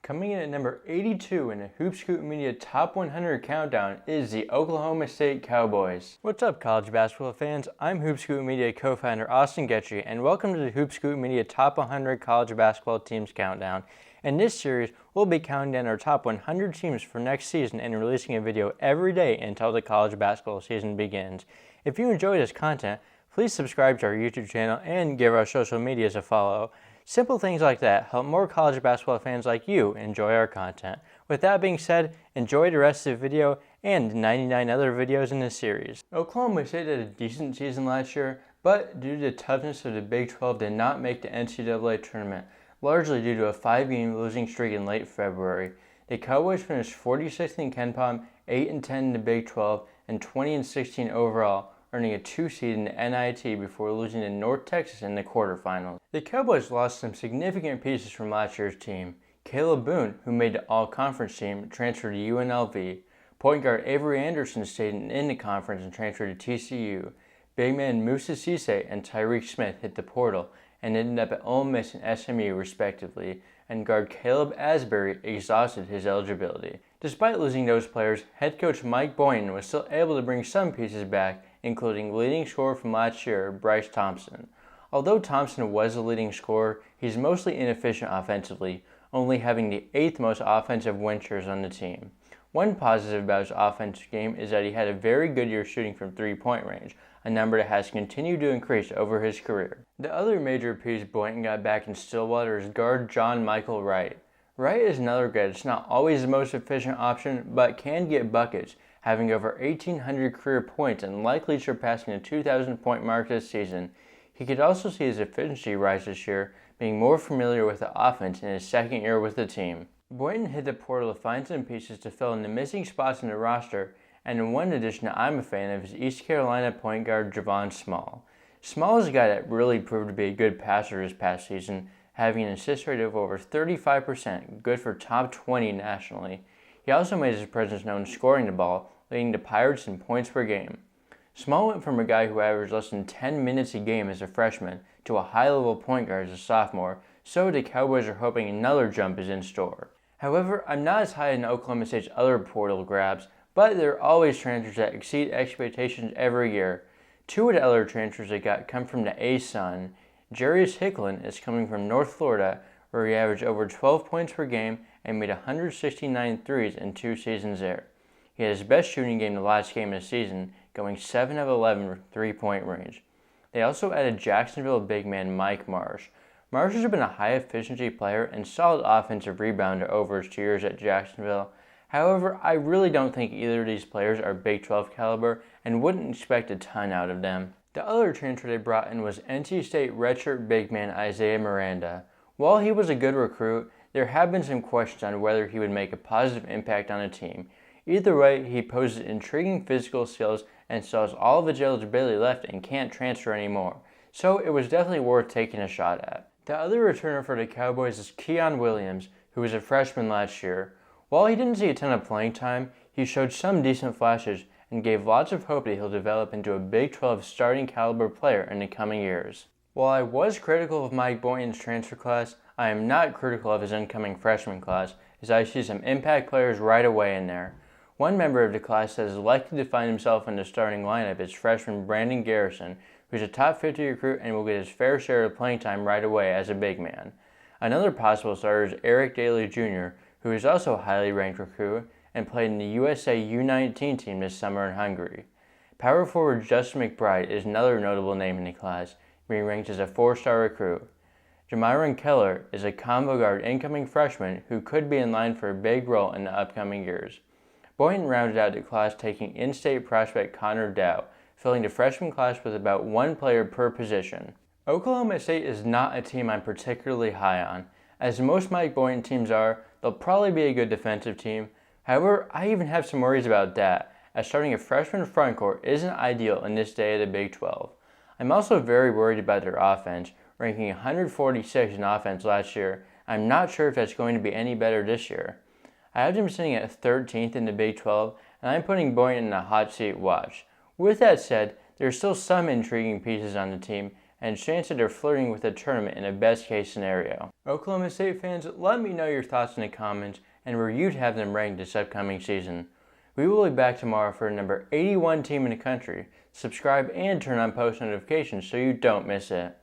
Coming in at number 82 in the Hoop Scoop Media Top 100 Countdown is the Oklahoma State Cowboys. What's up, college basketball fans? I'm Hoop Scoop Media co-founder Austin Getchie, and welcome to the Hoop Scoop Media Top 100 College Basketball Teams Countdown. In this series, we'll be counting down our top 100 teams for next season and releasing a video every day until the college basketball season begins. If you enjoy this content, please subscribe to our YouTube channel and give our social medias a follow. Simple things like that help more college basketball fans like you enjoy our content. With that being said, enjoy the rest of the video and 99 other videos in this series. Oklahoma State had a decent season last year, but due to the toughness of the Big 12 did not make the NCAA tournament, largely due to a 5-game losing streak in late February. The Cowboys finished 46th in KenPom, 8-10 in the Big 12, and 20-16 overall, earning a 2 seed in the NIT before losing to North Texas in the quarterfinals. The Cowboys lost some significant pieces from last year's team. Caleb Boone, who made the all-conference team, transferred to UNLV. Point guard Avery Anderson stayed in the conference and transferred to TCU. Big man Musa Cisse and Tyreek Smith hit the portal and ended up at Ole Miss and SMU respectively, and guard Caleb Asbury exhausted his eligibility. Despite losing those players, head coach Mike Boynton was still able to bring some pieces back, including leading scorer from last year, Bryce Thompson. Although Thompson was a leading scorer, he's mostly inefficient offensively, only having the 8th most offensive win shares on the team. One positive about his offensive game is that he had a very good year shooting from three-point range, a number that has continued to increase over his career. The other major piece Boynton got back in Stillwater is guard John Michael Wright. Wright is another guy that's not always the most efficient option, but can get buckets, having over 1,800 career points and likely surpassing the 2,000 point mark this season. He could also see his efficiency rise this year, being more familiar with the offense in his second year with the team. Boynton hit the portal to find some pieces to fill in the missing spots in the roster, and one addition that I'm a fan of is East Carolina point guard Javon Small. Small is a guy that really proved to be a good passer this past season, having an assist rate of over 35%, good for top 20 nationally. He also made his presence known scoring the ball, leading the Pirates in points per game. Small went from a guy who averaged less than 10 minutes a game as a freshman to a high-level point guard as a sophomore, so the Cowboys are hoping another jump is in store. However, I'm not as high in Oklahoma State's other portal grabs, but there are always transfers that exceed expectations every year. Two of the other transfers they got come from the A-Sun. Jarius Hicklin is coming from North Florida, where he averaged over 12 points per game and made 169 threes in 2 seasons there. He had his best shooting game the last game of the season, going 7 of 11 from three-point range. They also added Jacksonville big man Mike Marsh. Marsh has been a high-efficiency player and solid offensive rebounder over his 2 years at Jacksonville. However, I really don't think either of these players are Big 12 caliber and wouldn't expect a ton out of them. The other transfer they brought in was NC State redshirt big man Isaiah Miranda. While he was a good recruit, there have been some questions on whether he would make a positive impact on a team. Either way, he poses intriguing physical skills and still has all of his eligibility left and can't transfer anymore, so it was definitely worth taking a shot at. The other returner for the Cowboys is Keon Williams, who was a freshman last year. While he didn't see a ton of playing time, he showed some decent flashes and gave lots of hope that he'll develop into a Big 12 starting caliber player in the coming years. While I was critical of Mike Boynton's transfer class, I am not critical of his incoming freshman class, as I see some impact players right away in there. One member of the class that is likely to find himself in the starting lineup is freshman Brandon Garrison, who is a top 50 recruit and will get his fair share of playing time right away as a big man. Another possible starter is Eric Daly Jr., who is also a highly ranked recruit and played in the USA U19 team this summer in Hungary. Power forward Justin McBride is another notable name in the class, being ranked as a 4-star recruit. Jamiron Keller is a combo guard incoming freshman who could be in line for a big role in the upcoming years. Boynton rounded out the class taking in-state prospect Connor Dow, filling the freshman class with about 1 player per position. Oklahoma State is not a team I'm particularly high on. As most Mike Boynton teams are, they'll probably be a good defensive team. However, I even have some worries about that, as starting a freshman frontcourt isn't ideal in this day of the Big 12. I'm also very worried about their offense, ranking 146 in offense last year. I'm not sure if that's going to be any better this year. I have them sitting at 13th in the Big 12, and I'm putting Boynton in a hot seat watch. With that said, there are still some intriguing pieces on the team, and chance that they're flirting with a tournament in a best case scenario. Oklahoma State fans, let me know your thoughts in the comments and where you'd have them ranked this upcoming season. We will be back tomorrow for a number 81 team in the country. Subscribe and turn on post notifications so you don't miss it.